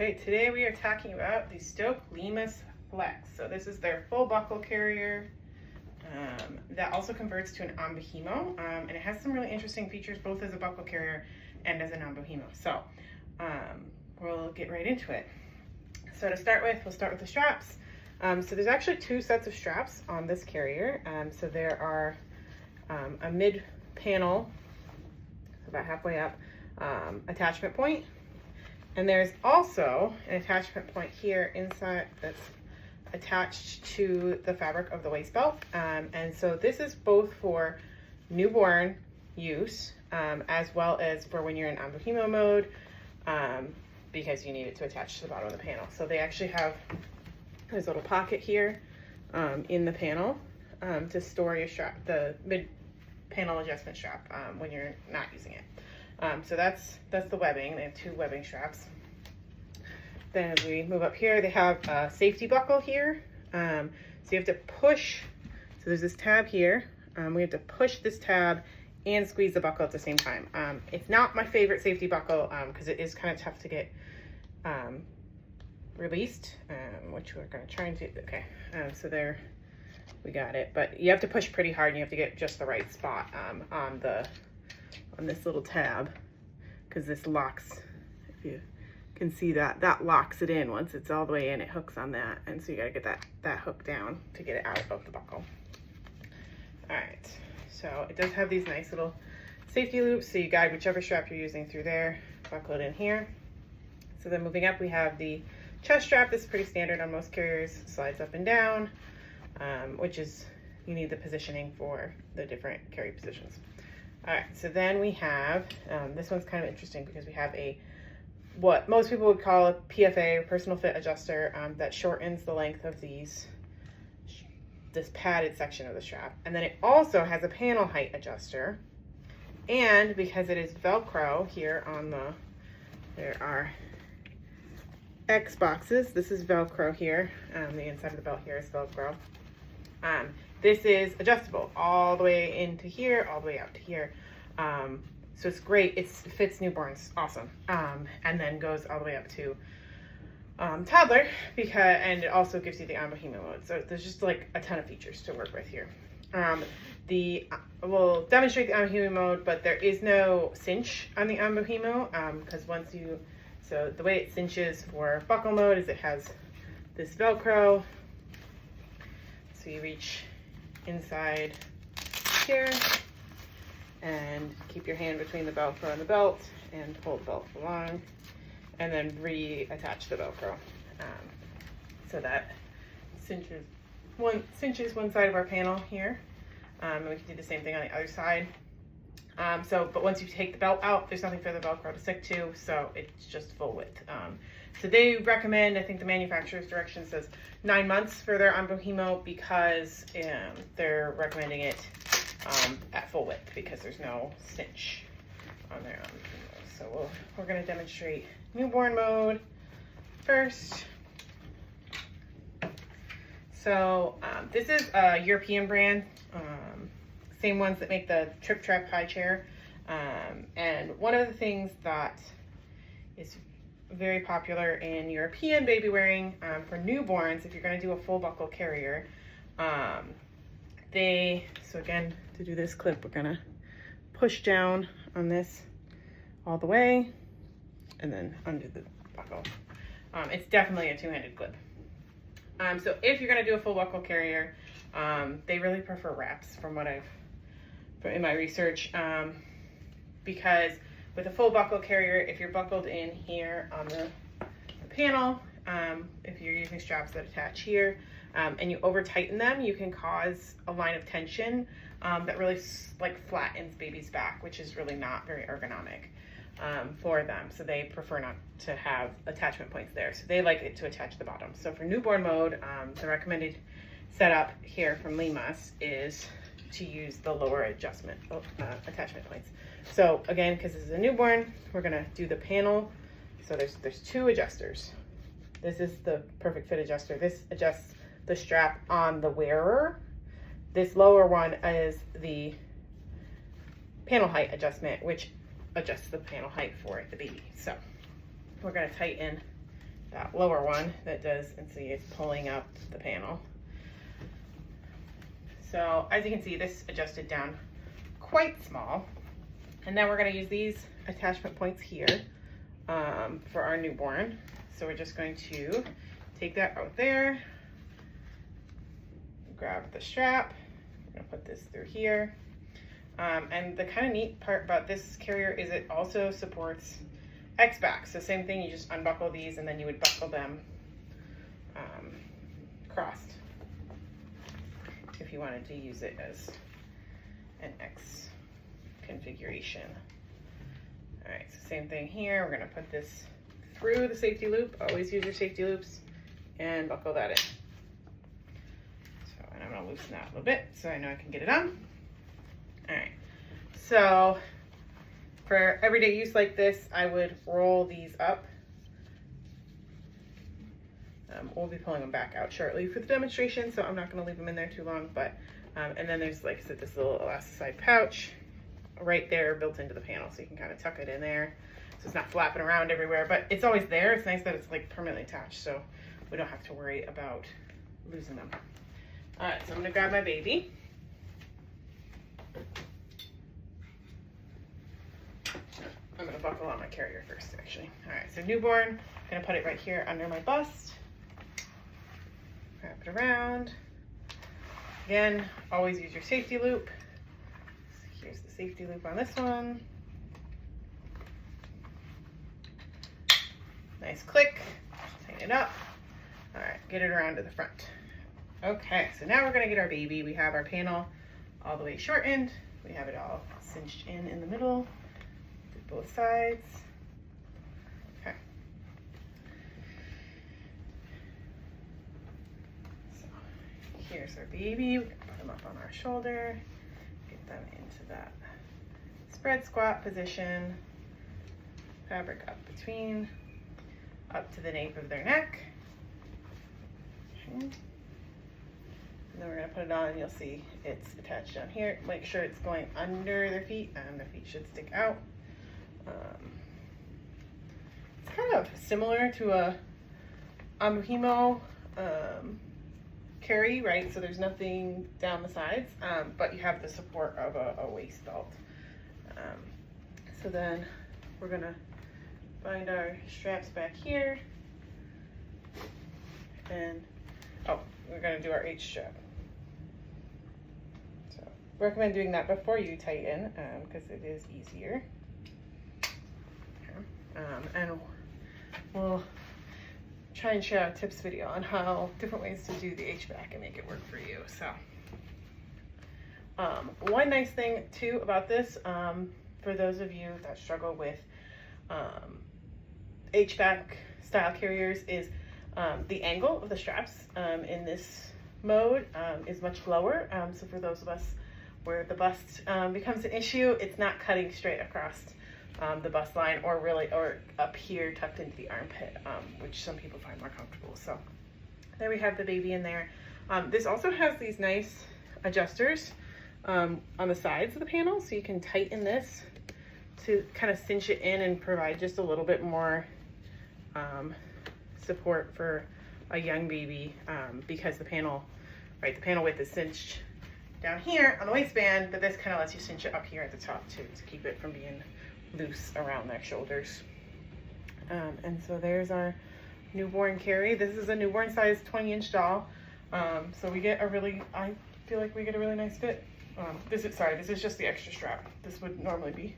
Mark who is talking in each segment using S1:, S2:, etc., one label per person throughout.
S1: Okay, today we are talking about the Stokke Limas Flex. So this is their full buckle carrier that also converts to an onbuhimo, and it has some really interesting features both as a buckle carrier and as an onbuhimo. So we'll get right into it. So to start with, we'll start with the straps. So there's actually two sets of straps on this carrier. So there are a mid panel, about halfway up, attachment point. And there's also an attachment point here inside that's attached to the fabric of the waist belt. And so this is both for newborn use, as well as for when you're in onbuhimo mode, because you need it to attach to the bottom of the panel. So they actually have this little pocket here in the panel to store your strap, the mid panel adjustment strap, when you're not using it. So that's the webbing. They have two webbing straps. Then as we move up here, they have a safety buckle here. So you have to push, so there's this tab here. We have to push this tab and squeeze the buckle at the same time. It's not my favorite safety buckle because it is kind of tough to get released, which we're gonna try and do. Okay, so there, we got it. But you have to push pretty hard and you have to get just the right spot on this little tab, because this locks, if you can see that locks it in. Once it's all the way in, it hooks on that, and so you gotta get that hook down to get it out of the buckle. All right, so it does have these nice little safety loops, so you guide whichever strap you're using through there, buckle it in here. So then moving up, we have the chest strap. This is pretty standard on most carriers, slides up and down, which is, you need the positioning for the different carry positions. All right, so then we have, this one's kind of interesting because we have what most people would call a PFA, personal fit adjuster, that shortens the length of this padded section of the strap. And then it also has a panel height adjuster. And because it is Velcro here there are X boxes. This is Velcro here. The inside of the belt here is Velcro. This is adjustable all the way into here, all the way out to here. So it's great. It fits newborns, awesome. And then goes all the way up to toddler, and it also gives you the onbuhimo mode. So there's just like a ton of features to work with here. We'll demonstrate the onbuhimo mode, but there is no cinch on the onbuhimo, because so the way it cinches for buckle mode is it has this Velcro. So you reach inside here and keep your hand between the Velcro and the belt and hold the belt along, and then reattach the Velcro. So that cinches one side of our panel here. And we can do the same thing on the other side. But once you take the belt out, there's nothing for the Velcro to stick to, so it's just full width. So they recommend, I think the manufacturer's direction says 9 months for their onbuhimo, because they're recommending it at full width because there's no cinch on their onbuhimo. So we're going to demonstrate newborn mode first. So this is a European brand, same ones that make the Trip Trap high chair. And one of the things that is very popular in European baby wearing for newborns, if you're going to do a full buckle carrier, so again, to do this clip, we're going to push down on this all the way and then undo the buckle. It's definitely a two-handed clip. So if you're going to do a full buckle carrier, they really prefer wraps from what in my research, because with a full buckle carrier, if you're buckled in here on the panel, if you're using straps that attach here, and you over tighten them, you can cause a line of tension that really flattens baby's back, which is really not very ergonomic for them. So they prefer not to have attachment points there. So they like it to attach the bottom. So for newborn mode, the recommended setup here from Limas is to use the lower attachment points. So again, because this is a newborn, we're gonna do the panel. So there's two adjusters. This is the perfect fit adjuster. This adjusts the strap on the wearer. This lower one is the panel height adjustment, which adjusts the panel height for the baby. So we're gonna tighten that lower one that does, and see it's pulling up the panel. So as you can see, this adjusted down quite small. And then we're gonna use these attachment points here for our newborn. So we're just going to take that out there, grab the strap, we're gonna put this through here. And the kind of neat part about this carrier is it also supports X-back. So same thing, you just unbuckle these and then you would buckle them crossed if you wanted to use it as an X configuration. All right, so same thing here. We're gonna put this through the safety loop. Always use your safety loops and buckle that in. So, and I'm gonna loosen that a little bit so I know I can get it on. All right, so for everyday use like this, I would roll these up. We'll be pulling them back out shortly for the demonstration, so I'm not gonna leave them in there too long, but, and then there's, like I said, this little elasticide pouch right there built into the panel, so you can kind of tuck it in there. So it's not flapping around everywhere, but it's always there. It's nice that it's like permanently attached, so we don't have to worry about losing them. All right, so I'm gonna grab my baby. I'm gonna buckle on my carrier first, actually. All right, so newborn, I'm gonna put it right here under my bust. Wrap it around. Again, always use your safety loop. So here's the safety loop on this one. Nice click, tighten it up. All right, get it around to the front. Okay, so now we're gonna get our baby. We have our panel all the way shortened. We have it all cinched in the middle, both sides. Okay. So here's our baby. We're gonna put them up on our shoulder, get them into that spread squat position, fabric up between, up to the nape of their neck. Okay. And then we're gonna put it on, and you'll see it's attached down here. Make sure it's going under their feet, and their feet should stick out. It's kind of similar to a onbuhimo carry, right? So there's nothing down the sides, but you have the support of a waist belt. So then we're gonna bind our straps back here, and we're gonna do our H strap. So recommend doing that before you tighten, because it is easier. And we'll try and share a tips video on how different ways to do the H-back and make it work for you. So one nice thing too about this, for those of you that struggle with H-back style carriers, is the angle of the straps in this mode is much lower. So for those of us where the bust becomes an issue, it's not cutting straight across the bust line, or up here tucked into the armpit, which some people find more comfortable. So there we have the baby in there. This also has these nice adjusters on the sides of the panel, so you can tighten this to kind of cinch it in and provide just a little bit more support for a young baby, because the panel width is cinched down here on the waistband, but this kind of lets you cinch it up here at the top too, to keep it from being loose around their shoulders. And so there's our newborn carry. This is a newborn size 20-inch doll. So we get I feel like we get a really nice fit. This is just the extra strap. This would normally be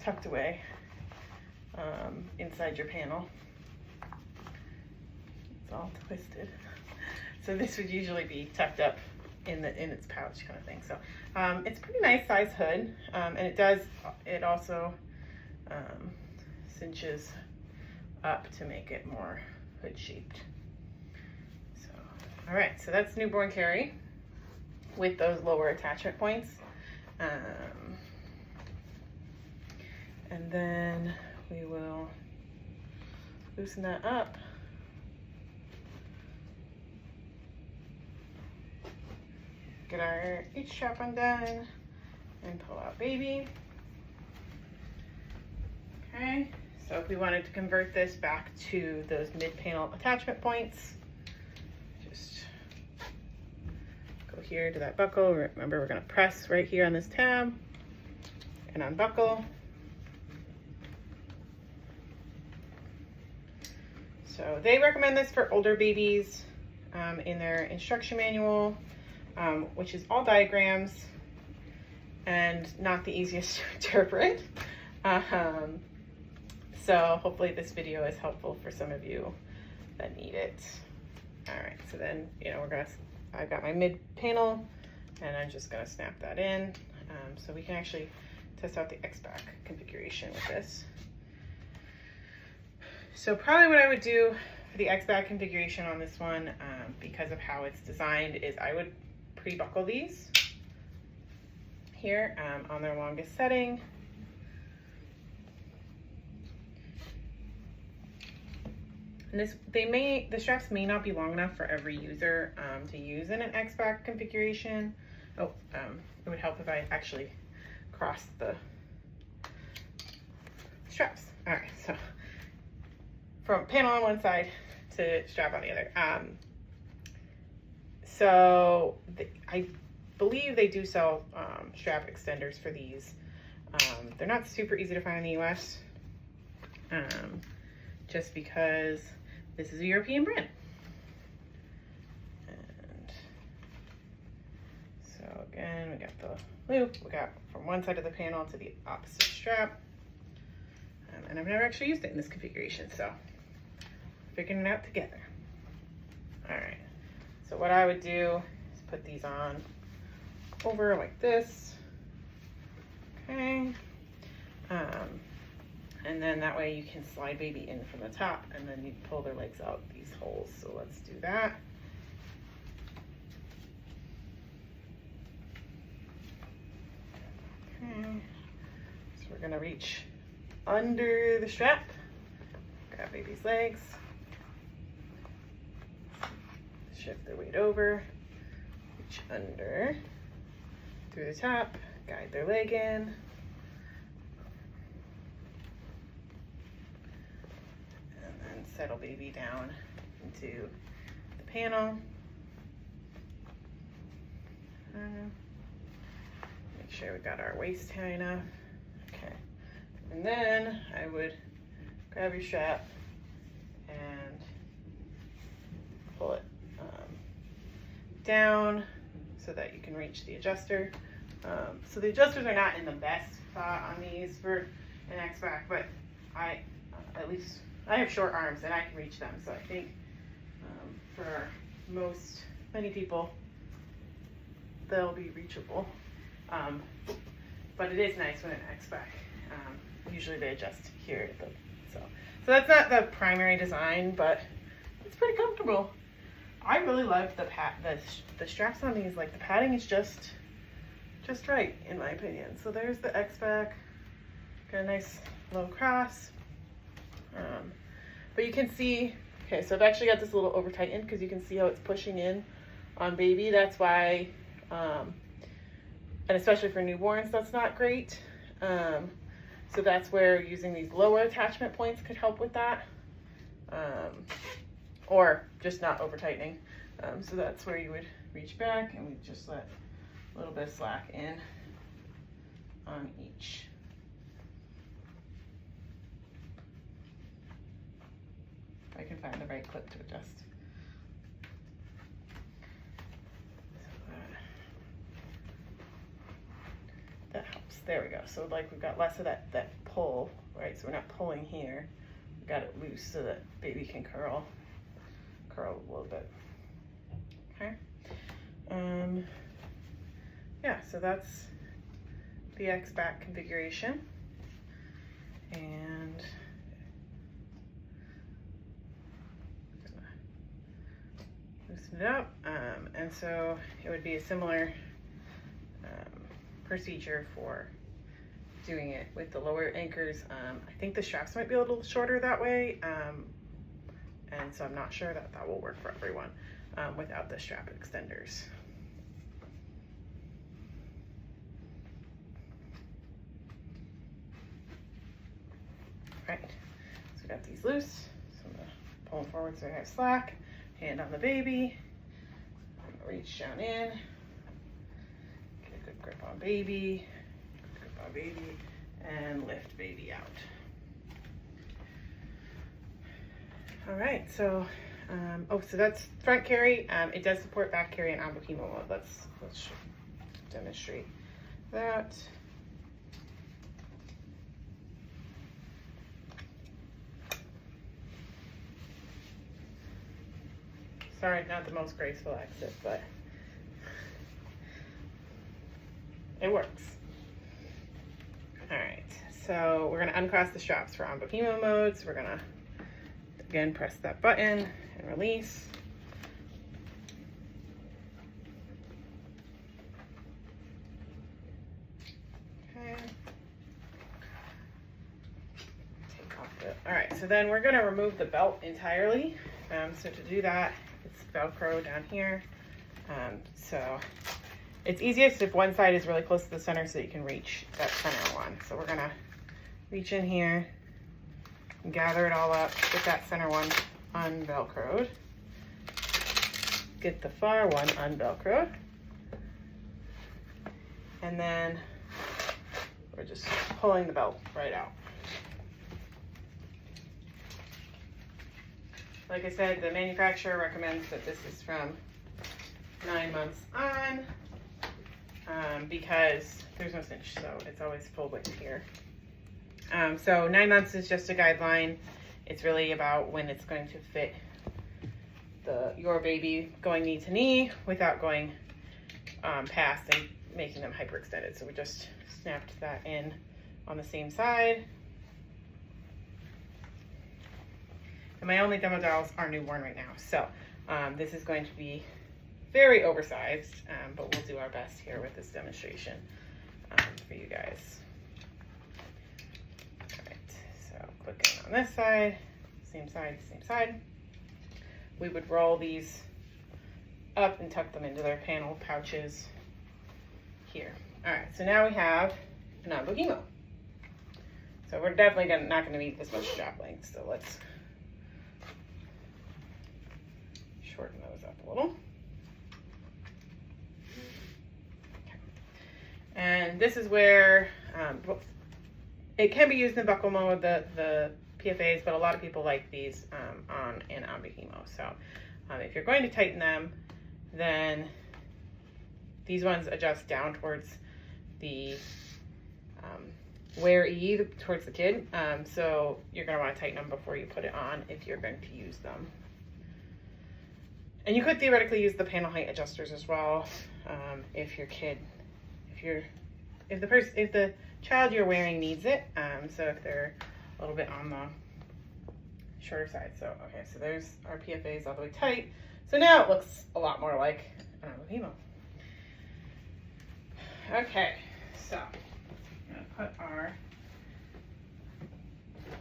S1: tucked away inside your panel. It's all twisted. So this would usually be tucked up in its pouch kind of thing. So it's pretty nice size hood, and it also cinches up to make it more hood shaped. So all right, so that's newborn carry with those lower attachment points, and then we will loosen that up. Get our H strap undone and pull out baby. Okay, So if we wanted to convert this back to those mid-panel attachment points, just go here to that buckle. Remember, we're gonna press right here on this tab and unbuckle. So they recommend this for older babies in their instruction manual, which is all diagrams and not the easiest to interpret. So hopefully this video is helpful for some of you that need it. All right, so then, I've got my mid panel and I'm just gonna snap that in. So we can actually test out the X-back configuration with this. So probably what I would do for the X-back configuration on this one, because of how it's designed, is I would pre-buckle these here on their longest setting. And the straps may not be long enough for every user to use in an X-back configuration. It would help if I actually crossed the straps. All right, so from panel on one side to strap on the other. I believe they do sell strap extenders for these. They're not super easy to find in the US, just because this is a European brand. And so again, we got the loop, we got from one side of the panel to the opposite strap. And I've never actually used it in this configuration, so figuring it out together. All right, so what I would do is put these on over like this, okay? And then that way you can slide baby in from the top and then you pull their legs out these holes. So let's do that. Okay, so we're gonna reach under the strap, grab baby's legs, shift their weight over, reach under, through the top, guide their leg in, and then settle baby down into the panel. Make sure we got our waist high enough. Okay, and then I would grab your strap and pull it down so that you can reach the adjuster. So the adjusters are not in the best spot on these for an X-back, but at least I have short arms and I can reach them. So I think for many people, they'll be reachable. But it is nice when an X-back, usually they adjust here. So that's not the primary design, but it's pretty comfortable. I really love the straps on these. Like, the padding is just right, in my opinion. So there's the X-back, got a nice low cross. But you can see, okay, so I've actually got this a little over tightened because you can see how it's pushing in on baby. That's why, and especially for newborns, that's not great. So that's where using these lower attachment points could help with that. Or just not over tightening. So that's where you would reach back and we just let a little bit of slack in on each. If I can find the right clip to adjust. So that helps. There we go. So like we've got less of that pull, right? So we're not pulling here. We got it loose so that baby can curl a little bit. Okay. Yeah, so that's the X-back configuration. And loosen it up. And so it would be a similar procedure for doing it with the lower anchors. I think the straps might be a little shorter that way. And so I'm not sure that will work for everyone without the strap extenders. Right, got these loose, so I'm gonna pull them forward so I have slack. Hand on the baby. I'm gonna reach down in. Get a good grip on baby. Good grip on baby, and lift baby out. All right, so so that's front carry. It does support back carry and onbuhimo mode. Let's demonstrate that. Sorry, not the most graceful exit, but it works. All right, so we're gonna uncross the straps for onbuhimo modes. We're gonna, again, press that button and release. Okay. Take off the, all right, so then we're gonna remove the belt entirely. So to do that, it's Velcro down here. So it's easiest if one side is really close to the center so you can reach that center one. So we're gonna reach in here, gather it all up, get that center one unvelcroed, get the far one unvelcroed, and then we're just pulling the belt right out. Like I said, the manufacturer recommends that this is from 9 months on, because there's no cinch, so it's always full width here. So 9 months is just a guideline. It's really about when it's going to fit your baby going knee to knee without going past and making them hyperextended. So we just snapped that in on the same side. And my only demo dolls are newborn right now. So this is going to be very oversized, but we'll do our best here with this demonstration for you guys. All right, so clicking on this side, same side, same side. We would roll these up and tuck them into their panel pouches here. All right, so now we have an onbuhimo. So we're definitely not going to need this much strap length, so let's shorten those up a little. Okay. And this is where it can be used in buckle mode, the PFAs, but a lot of people like these on an onbuhimo. So if you're going to tighten them, then these ones adjust down towards the wear E, towards the kid. So you're going to want to tighten them before you put it on if you're going to use them. And you could theoretically use the panel height adjusters as well, if your kid, if the child you're wearing needs it. So if they're a little bit on the shorter side. So okay, so there's our PFAs all the way tight. So now it looks a lot more like an onbuhimo. Okay, so I'm gonna put our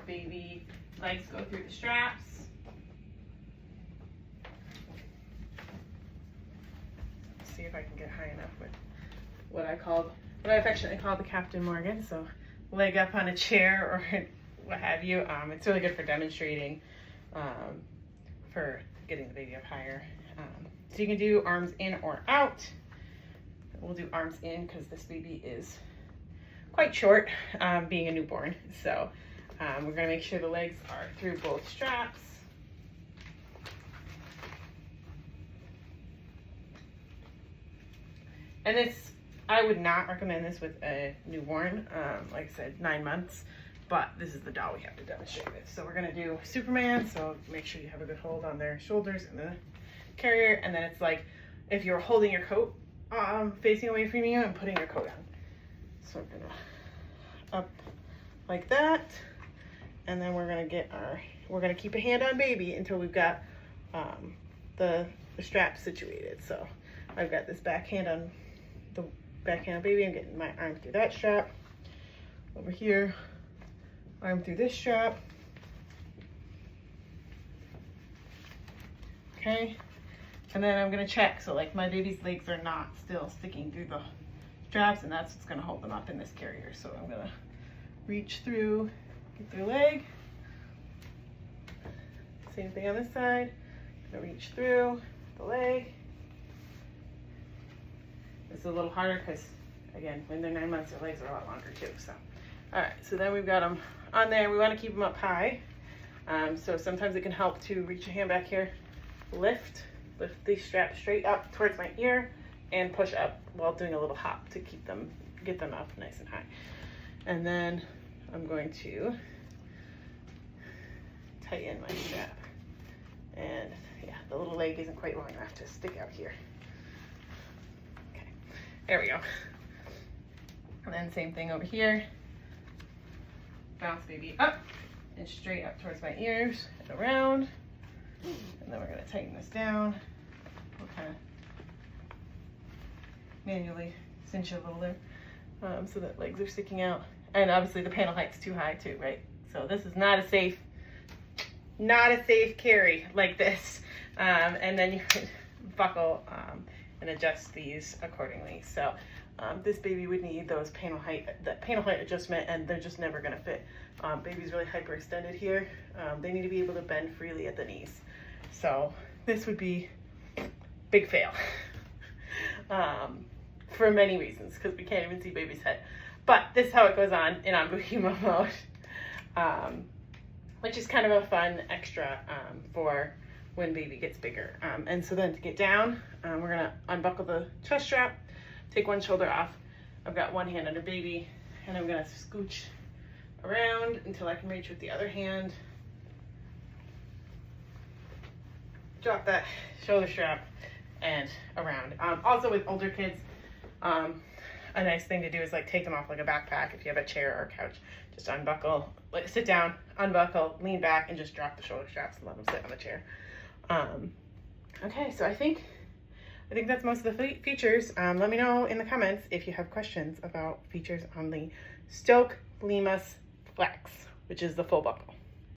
S1: baby legs go through the straps. See if I can get high enough with what I affectionately call the Captain Morgan. So leg up on a chair or what have you. It's really good for demonstrating, for getting the baby up higher. So you can do arms in or out. We'll do arms in because this baby is quite short, being a newborn. So we're gonna make sure the legs are through both straps. And this, I would not recommend this with a newborn, like I said, 9 months, but this is the doll we have to demonstrate with. So we're gonna do Superman, so make sure you have a good hold on their shoulders and the carrier, and then it's like if you're holding your coat facing away from you and putting your coat on. So we're gonna up like that, and then we're gonna keep a hand on baby until we've got the strap situated. So I've got this back hand on the backhand of baby. I'm getting my arm through that strap. Over here, arm through this strap. Okay, and then I'm gonna check. So like my baby's legs are not still sticking through the straps, and that's what's gonna hold them up in this carrier. So I'm gonna reach through, get their leg, Same thing on this side. Gonna reach through the leg. It's a little harder because, again, when they're 9 months, their legs are a lot longer too. So, all right, so then we've got them on there. We want to keep them up high. So sometimes it can help to reach your hand back here, lift these straps straight up towards my ear, and push up while doing a little hop to get them up nice and high. And then I'm going to tighten my strap. And yeah, the little leg isn't quite long enough to stick out here. Okay, there we go. And then same thing over here. Bounce baby up and straight up towards my ears and around. And then we're gonna tighten this down. We'll kind of manually cinch it a little there so that legs are sticking out. And obviously the panel height's too high too, right? So this is not a safe carry like this. And then you could buckle and adjust these accordingly. So this baby would need the panel height adjustment, and they're just never gonna fit. Baby's really hyperextended here. They need to be able to bend freely at the knees. So this would be big fail for many reasons, because we can't even see baby's head. But this is how it goes on in onbuhimo mode, which is kind of a fun extra for when baby gets bigger. And so then to get down, we're gonna unbuckle the chest strap, take one shoulder off. I've got one hand under baby, and I'm gonna scooch around until I can reach with the other hand. Drop that shoulder strap and around. Also with older kids, a nice thing to do is like take them off like a backpack. If you have a chair or a couch, just unbuckle, like sit down, unbuckle, lean back, and just drop the shoulder straps and let them sit on the chair. Okay, so I think that's most of the features. Let me know in the comments if you have questions about features on the Stokke Limas Flex, which is the full buckle.